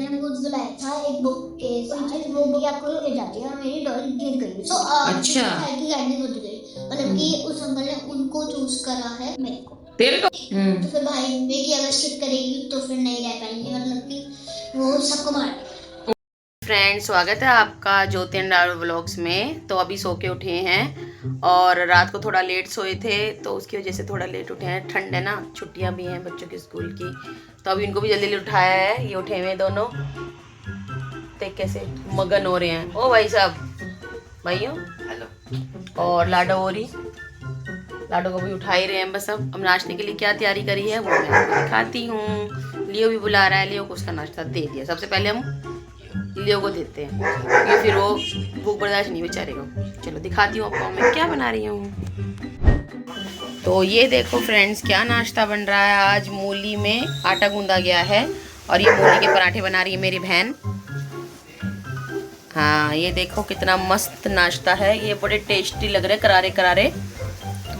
मैंने खुद बुलाया था एक बुक के साथ, वो बुक आपको ले जाती है और मेरी डॉल गिर गई। तो अच्छा। की गाड़ी बुझ गई, मतलब कि उस अंकल ने उनको चूज करा है मेरे को, तेरे को। तो फिर भाई ने कि अगर स्किप करेगी तो फिर नहीं रह पाएंगे, मतलब कि वो सबको मार। फ्रेंड, स्वागत है आपका ज्योति एंड आरू व्लॉग्स में। तो अभी सो के उठे हैं और रात को थोड़ा लेट सोए थे तो उसकी वजह से थोड़ा लेट उठे हैं। ठंड है ना, छुट्टियां भी हैं बच्चों की स्कूल की, तो अभी इनको भी जल्दी जल्दी उठाया है। ये उठे हुए दोनों, देख कैसे मगन हो रहे हैं। ओ भाई साहब, भाइयों हेलो। और लाडो हो रही, लाडो को भी उठा ही रहे हैं। बस अब नाश्ते के लिए क्या तैयारी करी है वो मैं आपको दिखाती हूँ। लियो भी बुला रहा है, लियो को उसका नाश्ता दे दिया। सबसे पहले हम लियो को देते हैं क्योंकि फिर वो भूख बर्दाश्त नहीं बेचारे को। चलो दिखाती हूँ आपको मैं क्या बना रही हूँ। तो ये देखो फ्रेंड्स, क्या नाश्ता बन रहा है आज। मूली में आटा गूंदा गया है और ये मूली के पराठे बना रही है मेरी बहन। हाँ, ये देखो कितना मस्त नाश्ता है। ये बड़े टेस्टी लग रहे हैं, करारे करारे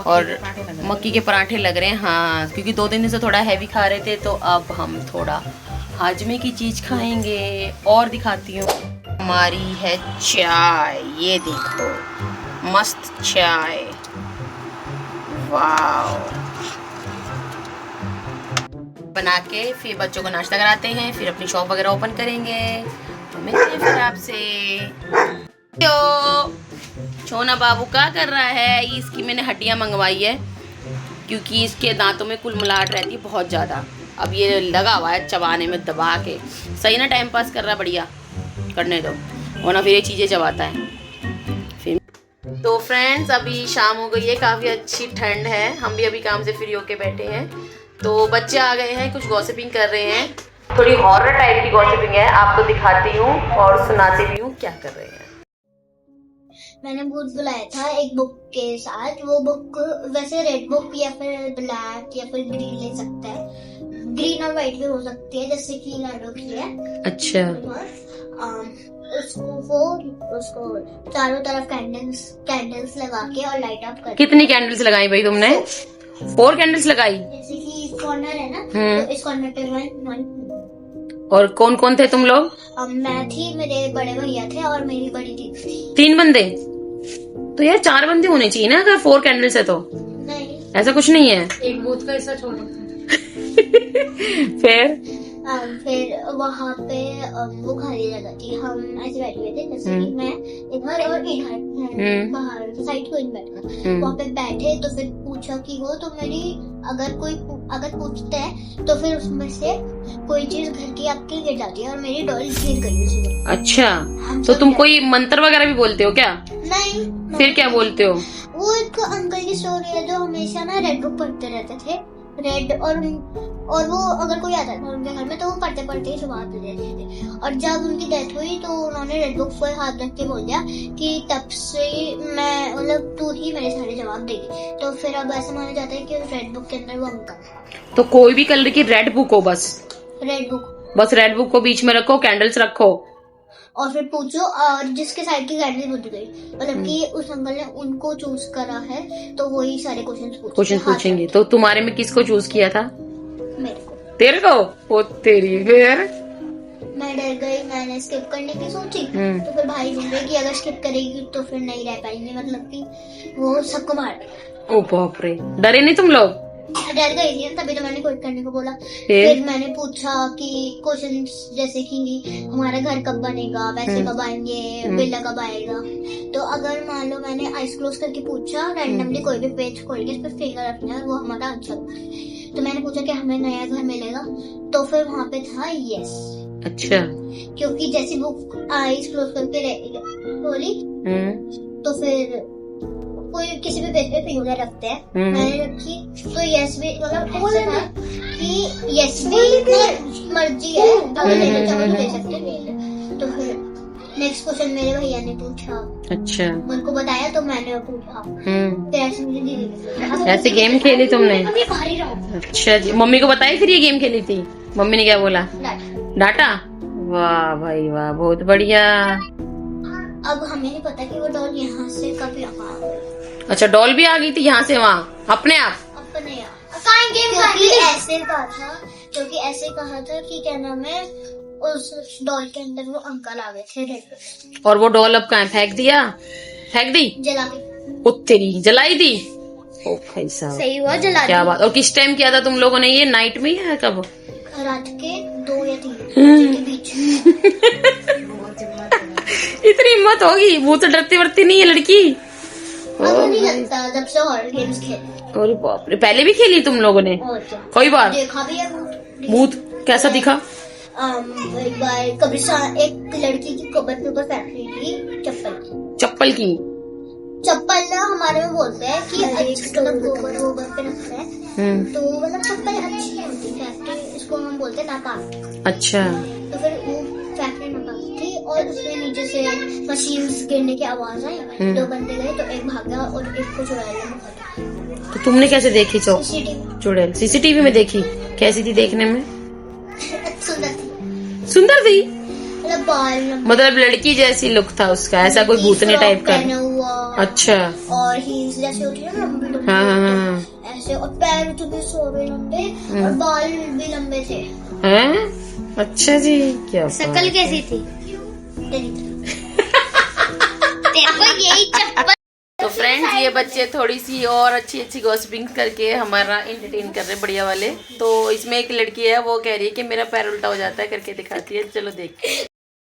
और मक्की के पराठे लग रहे हैं। हाँ, क्योंकि 2-3 दिन से थोड़ा हैवी खा रहे थे तो अब हम थोड़ा हाजमे की चीज खाएंगे। और दिखाती हूँ, हमारी है चाय। ये देखो मस्त चाय, वाव। बना के फिर बच्चों को नाश्ता कराते हैं, फिर अपनी शॉप वगैरह ओपन करेंगे। तो मिलते हैं फिर आपसे। छोना बाबू क्या कर रहा है? इसकी मैंने हड्डियां मंगवाई है क्योंकि इसके दांतों में कुलमुलाहट रहती है बहुत ज़्यादा। अब ये लगा हुआ है चबाने में दबा के। सही ना, टाइम पास कर रहा है, बढ़िया करने दो, वरना फिर ये चीज़ें चबाता है फिर। तो फ्रेंड्स, अभी शाम हो गई है, काफ़ी अच्छी ठंड है। हम भी अभी काम से फ्री होके बैठे हैं तो बच्चे आ गए हैं, कुछ गॉसिपिंग कर रहे हैं। थोड़ी हॉरर टाइप की गॉसिपिंग है, आपको दिखाती हूँ और सुनाती भी हूँ क्या कर रहे हैं। मैंने बुक बुलाया था एक बुक के साथ, वो बुक वैसे रेड बुक या फिर ब्लैक या फिर ग्रीन ले सकता है, ग्रीन और व्हाइट भी हो सकती है जैसे कि लाडो की है। अच्छा। उसको चारों तरफ कैंडल्स लगा के और लाइट ऑफ कर। कितनी कैंडल्स लगाई भाई तुमने? 4 कैंडल्स लगाई। जैसे कि कॉर्नर है ना, तो इस कॉर्नर पे 1। और कौन कौन थे तुम लोग? मैं थी, मेरे बड़े भैया थे और मेरी बड़ी दीदी थी। 3 बंदे? तो यार 4 बंदे होने चाहिए ना अगर 4 कैंडल्स है तो। नहीं, ऐसा कुछ नहीं है। एक बूथ का हिस्सा छोड़ो। फिर वहाँ पे वो खाली जगह थी, हम ऐसे बैठे हुए थे जैसे कि मैं इधर और इधर बाहर साइड को बैठा। वहाँ पे बैठे तो फिर पूछा कि वो तो मेरी अगर पूछते हैं तो फिर उसमें से कोई चीज घर की आपकी गिर जाती है और मेरी डॉल गिर गई उसी में। अच्छा, तो तुम कोई मंत्र वगैरह भी बोलते हो क्या? नहीं। फिर क्या बोलते हो? वो एक अंकल की स्टोरी है जो हमेशा ना रेड बुक पढ़ते रहते थे, रेड और वो अगर कोई आता था उनके घर में तो वो पढ़ते पढ़ते ही सुबह पे देते थे। और जब उनकी डेथ हुई तो उन्होंने रेड बुक पर हाथ रख के बोल दिया कि तब से मैं, मतलब तू ही मेरे सारे जवाब देगी। तो फिर अब ऐसा माना जाता है कि रेड बुक के अंदर वो अंकल। तो कोई भी कलर की रेड बुक हो, बस रेड बुक को बीच में रखो, कैंडल्स रखो और फिर पूछो, और जिसके साइड की कैंडल बुझ गई, मतलब कि उस अंकल ने उनको चूज करा है तो वही सारे क्वेश्चन पूछेंगे। तो तुम्हारे में किसको चूज किया था? मेरे को। तेरे को? ओ तेरी। फिर मैं डर गई, मैंने स्किप करने की सोची। तो फिर भाई बोले कि अगर स्किप करेगी तो फिर नहीं रह पाएंगे, मतलब कि वो सबको मार देगा। ओ बाप रे, डरे नहीं तुम लोग? डर गई थी, तभी तो मैंने क्विट करने को बोला। फिर मैंने पूछा कि क्वेश्चन जैसे कि हमारा घर कब बनेगा, पैसे कब आएंगे, बिल्ला कब आएगा। तो अगर मान लो मैंने आइस क्लोज करके पूछा, रैंडमली कोई भी पेज खोल के इस पर फिंगर रखना है, वो हमारा आंसर। तो मैंने पूछा कि हमें नया घर मिलेगा, तो फिर वहाँ पे था यस। अच्छा। क्योंकि जैसी बुक आइस क्लोज करके खोली तो फिर कोई किसी भी पेज पे फिंगर रखते हैं, मैंने रखी तो यस भी, मतलब कि यस भी मर्जी है, अगर लेना चाहो तो ले सकते हैं। तो फिर नेक्स्ट क्वेश्चन मेरे भैया ने पूछा। अच्छा। उनको बताया तो मैंने पूछा। फिर ऐसे मुझे दीदी ऐसे गेम खेली तुमने? अच्छा जी। मम्मी को बताई फिर ये गेम खेली थी? मम्मी ने क्या बोला? डाटा। वाह भाई वाह, बहुत बढ़िया। अब हमें नहीं पता कि वो डॉल यहाँ से कब यहाँ आ गई। अच्छा, डॉल भी आ गई थी यहाँ से वहाँ अपने आप? अपने आप। क्योंकि ऐसे कहा था कि क्या नाम है, उस डॉल के अंदर वो अंकल आ गए थे रेड, और वो डॉल अब कहाँ है? फेंक दिया? फेंक दी? जला के। ओ तेरी, जलाई दी? ओ भाई साहब, सही हुआ, जला क्या दी। बात। और किस टाइम किया था तुम लोगों ने ये? नाइट में या कब? रात के 2 या 3 बजे के बीच। इतनी हिम्मत होगी? वो तो डरती वरती नहीं है लड़की। अब नहीं लगता जब से हॉरर गेम्स खेले। अरे बाप रे, पहले भी खेली तुम लोगों ने? और क्या, कई बार देखा भी है भूत। कैसा दिखा? एक बार कब्रिस्तान, एक लड़की की कब्र के ऊपर फैक्ट्री थी चप्पल की। चप्पल ना हमारे में बोलते हैं कि मतलब गोबर पे रखते हैं, तो मतलब चप्पल अच्छी होती है, इसको हम बोलते हैं नापाक। अच्छा। तो फिर वो फैक्ट्री नापाक थी और उसमें नीचे से मशीन्स गिरने की आवाज आई, 2 बंदे गए तो एक भागा और एक को चुरा लिया। तो तुमने कैसे देखी सीसीटीवी चुड़ैल? सीसीटीवी में देखी? कैसी थी देखने में? सुंदर थी, सुंदर थी? मतलब बाल मतलब लड़की जैसी लुक था उसका, ऐसा कोई भूतने टाइप का? पहना हुआ, अच्छा। और हील्स जैसे होती है ना लंबी, हाँ। ऐसे, और पैर तो भी सोरे लंबे और बाल भी लंबे थे। हैं? अच्छा जी, क्या शक्ल कैसी थी? देखो यही चप्पल। तो फ्रेंड्स, ये बच्चे थोड़ी सी और अच्छी अच्छी गॉसिपिंग करके हमारा एंटरटेन कर रहे हैं, बढ़िया वाले। तो इसमें एक लड़की है, वो कह रही है कि मेरा पैर उल्टा हो जाता है, करके दिखाती है। चलो देख।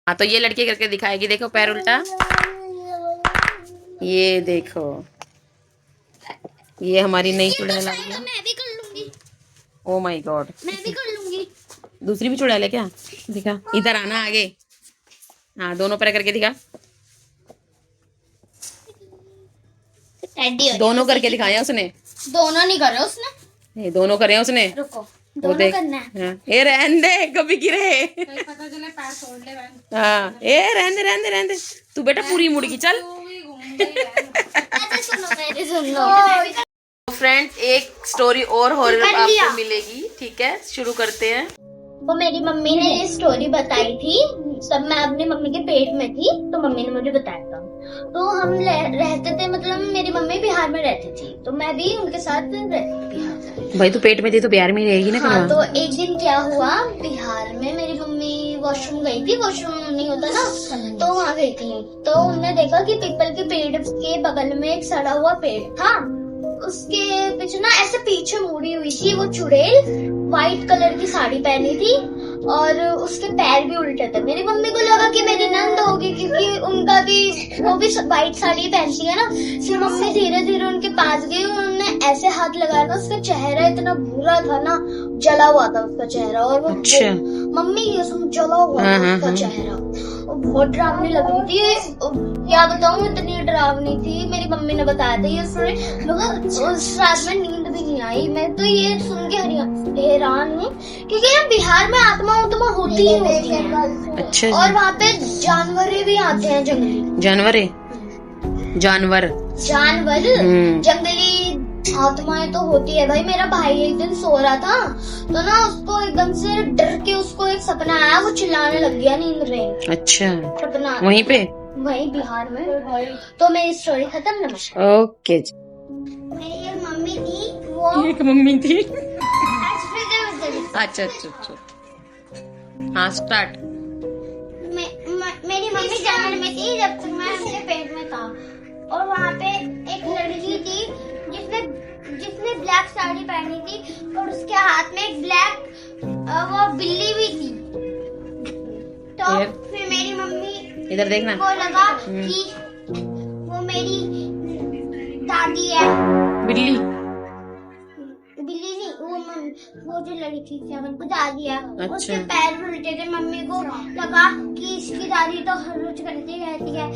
हाँ, तो ये लड़की करके दिखाएगी। देखो पैर उल्टा, ये देखो, ये हमारी नई चुड़ैल आई है। मैं भी कर लूंगी, ओ माय गॉड, मैं भी कर लूंगी। दूसरी भी चुड़ैल है क्या? दिखा, इधर आना आगे। हाँ, दोनों पैर करके दिखा। दोनों करके दिखाया उसने? दोनों नहीं करे उसने, ये दोनों करे उसने। रुको, वो दोनों देख, करना है। हाँ, ये रहने दे, कभी गिरे। पता चले पैर छोड़ ले बहन। हाँ, ये रहने दे। तू बेटा पूरी मुड़गी, चल। अच्छा सुनो, मेरी सुन लो। फ्रेंड्स, एक स्टोरी और हॉरर आपको मिलेगी, ठीक है? शुरू करते हैं। वो मेरी मम्मी ने ये स्टोरी बताई थी, तब मैं अपनी मम्मी के पेट में थी, तो मम्मी ने मुझे बताया था। तो हम रहते थे, मतलब मेरी मम्मी बिहार में रहती थी, तो मैं भी उनके साथ रहती थी बिहार में। भाई, तू पेट में थी तो बिहार में ही रहेगी ना? हाँ, तो एक दिन क्या हुआ, बिहार में मेरी मम्मी वॉशरूम गई थी, वॉशरूम नहीं होता ना, तो वहाँ गई थी। तो उन्होंने देखा कि पीपल के पेड़ के बगल में एक सड़ा हुआ पेड़ था, उसके पीछे ना ऐसे पीछे मुड़ी हुई थी वो चुड़ैल, व्हाइट कलर की साड़ी पहनी थी और उसके पैर भी उल्टे थे। मेरी मम्मी को लगा कि मेरी नंद होगी, क्योंकि उनका भी, वो भी व्हाइट साड़ी पहनती है ना। फिर मम्मी धीरे धीरे उनके पास गई, उन्होंने ऐसे हाथ लगाया था, उसका चेहरा इतना बुरा था ना, जला हुआ था उसका चेहरा, और वो मम्मी की कसम जला हुआ था उसका चेहरा, बहुत डरावनी लग रही थी। क्या बताऊँ, इतनी डरावनी थी। मेरी मम्मी ने बताया था ये सुन, उस रात में नींद भी नहीं आई। मैं तो ये सुन के हैरान हूँ, क्योंकि यहाँ बिहार में आत्मा होती ही होती है। अच्छा। और वहाँ पे जानवर भी आते हैं, जंगली जानवर जंगली आत्माएं तो होती है भाई। मेरा भाई एक दिन सो रहा था, तो ना उसको एकदम से डर के उसको एक सपना आया, वो चिल्लाने लग गया नींद में। अच्छा, सपना वहीं पे, वहीं बिहार में। तो मेरी स्टोरी खत्म। नमस्कार। ओके। मेरी एक मम्मी थी, वो एक मम्मी थी। अच्छा। हाँ, स्टार्ट। मेरी मम्मी जंगल में थी जब तक मैं उसके पेट में था, और वहाँ पे एक लड़की थी जिसने ब्लैक साड़ी पहनी थी, और उसके हाथ में एक ब्लैक वो बिल्ली भी थी। तो फिर मेरी मम्मी इधर देखना को लगा कि वो मेरी दादी है। बिल्ली नहीं, वो जो लड़की थी उनको दादी है। अच्छा। उसके पैर भी उल्टे थे, मम्मी को लगा कि इसकी दादी तो हर रोज करती रहती है।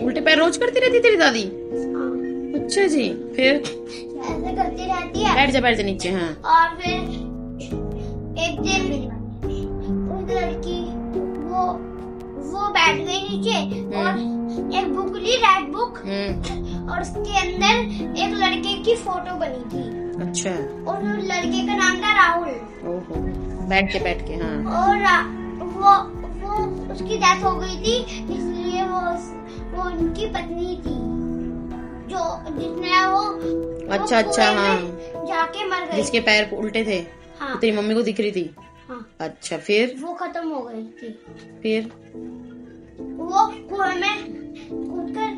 उल्टे पैर रोज करती रहती तेरी दादी? अच्छा जी, फिर ऐसे करती रहती है। बैठ जा नीचे। हाँ। और फिर एक दिन उस लड़की वो बैठ गई नीचे, और एक बुक ली, रेड बुक, और उसके अंदर एक लड़के की फोटो बनी थी। अच्छा। और उस लड़के का नाम था राहुल। ओहो, बैठ के। हाँ। और वो उसकी डेथ हो गई थी, इसलिए वो उनकी पत्नी थी, जिसने वो अच्छा। हाँ, जाके मर गई, जिसके पैर उल्टे थे। हाँ। तेरी मम्मी को दिख रही थी? हाँ। अच्छा फिर वो खत्म हो गई थी। फिर वो कुएं में कूदकर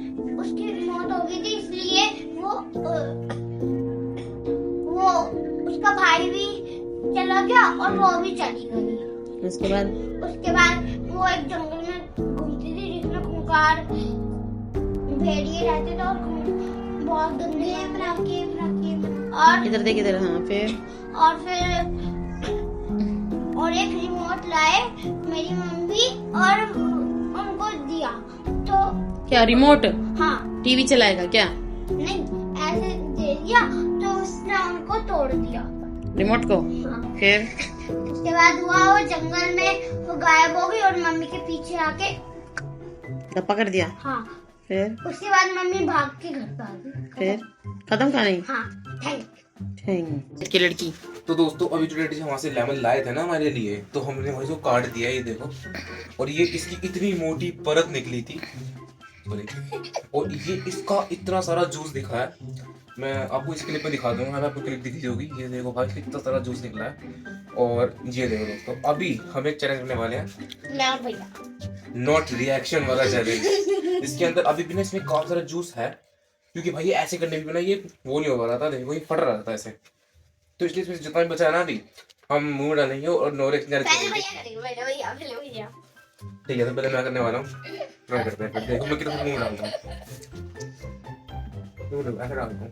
उसकी मौत हो गई थी, इसलिए वो उसका भाई भी चला गया और वो भी चली गई। उसके बाद वो एक जंगल में घूमती थी जिसमें खूंखार भेड़िए रहते थे और बहुत गंदे और इधर देख इधर। हाँ फिर और एक रिमोट लाए मेरी मम्मी और उनको दिया। तो क्या रिमोट? हाँ। टीवी चलाएगा क्या? नहीं, ऐसे दे दिया तो उसने उनको तोड़ दिया रिमोट को। हाँ। फिर उसके बाद वो जंगल में वो गायब हो गई और मम्मी के पीछे आके पकड़ दिया। हाँ। फिर उसके बाद मम्मी भाग के घर पे आ गई। फिर खत्म कहानी। हाँ, थैंक की लड़की। तो दोस्तों अभी जो डैडी वहाँ से लेमन लाए थे ना हमारे लिए, तो हमने वही जो काट दिया, ये देखो। और ये इसकी इतनी मोटी परत निकली थी और ये इसका इतना सारा जूस दिखा है। मैं आपको इस क्लिप में दिखा दूंगा, आपको क्लिप दिखी होगी। ये देखो भाई कितना सारा जूस निकला है। और ये देखो दोस्तों, अभी हम एक चैलेंज करने वाले हैं, नॉट रिएक्शन वाला चैलेंज। इसके अंदर अभी भी ना इसमें काफी सारा जूस है, क्योंकि भाई ऐसे करने भी ना ये वो नहीं हो रहा था, देखो ये फट रहा था ऐसे। तो इसलिए इसमें जितना भी बचा है ना अभी हम मुंह में डालेंगे और नो रिएक्शन करेंगे। ठीक है, तो पहले मैं करने वाला हूँ। ट्राई करते हैं, देखो मैं कितना मुंह डालता हूँ। ऐसे डालता हूँ।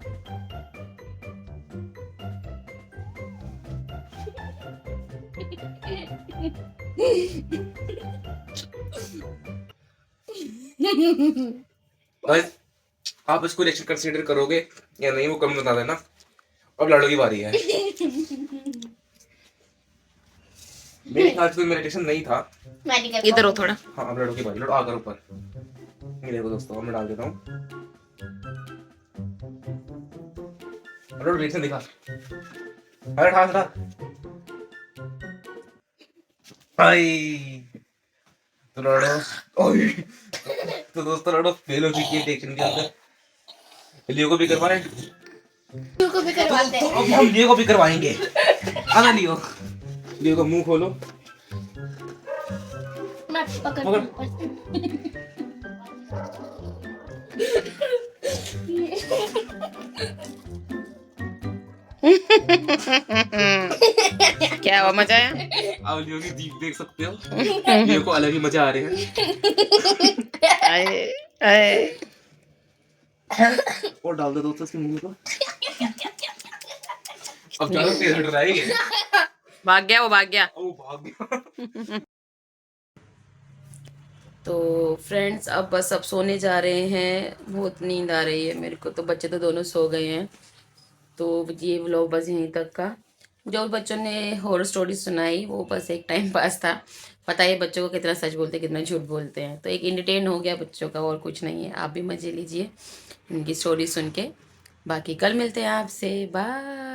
गाइस आप इसको रिएक्शन कंसीडर करोगे या नहीं वो कमेंट बता देना। अब लाडो की बारी है। मेरे ख्याल से मेडिटेशन नहीं था। इधर हो थोड़ा। हाँ अब लाडो की बारी, लाडो आकर ऊपर। ये देखो दोस्तों, मैं डाल देता हूँ। लाडो रिएक्शन दिखा। अरे ठास रहा। आई तो लाडो ओए तो दोस्तों लाडो फेल हो चुकी है रिएक्शन के अंदर। लियो को भी करवाएं। तो अब हम लियो को भी करवाएंगे। आना लियो, लियो का मुंह खोलो। मैं पकड़ क्या हुआ, मजा आया? अब लियो की जीभ देख सकते हो, लियो को अलग ही मजा आ रहे हैं। आए आए और डाल दो दोस्तों इसके मुंह को। अब ज्यादा तेज हट रहा है ये। भाग गया, वो भाग गया। ओ भाग गया। तो फ्रेंड्स अब बस अब सोने जा रहे हैं, बहुत नींद आ रही है मेरे को। तो बच्चे तो दोनों सो गए हैं, तो ये व्लॉग बस यहीं तक का। जो बच्चों ने हॉरर स्टोरी सुनाई वो बस एक टाइम पास था। पता है बच्चों को कितना सच बोलते कितना झूठ बोलते हैं, तो एक एंटरटेन हो गया बच्चों का, और कुछ नहीं है। आप भी मज़े लीजिए इनकी स्टोरी सुन के। बाकी कल मिलते हैं आपसे, बाय।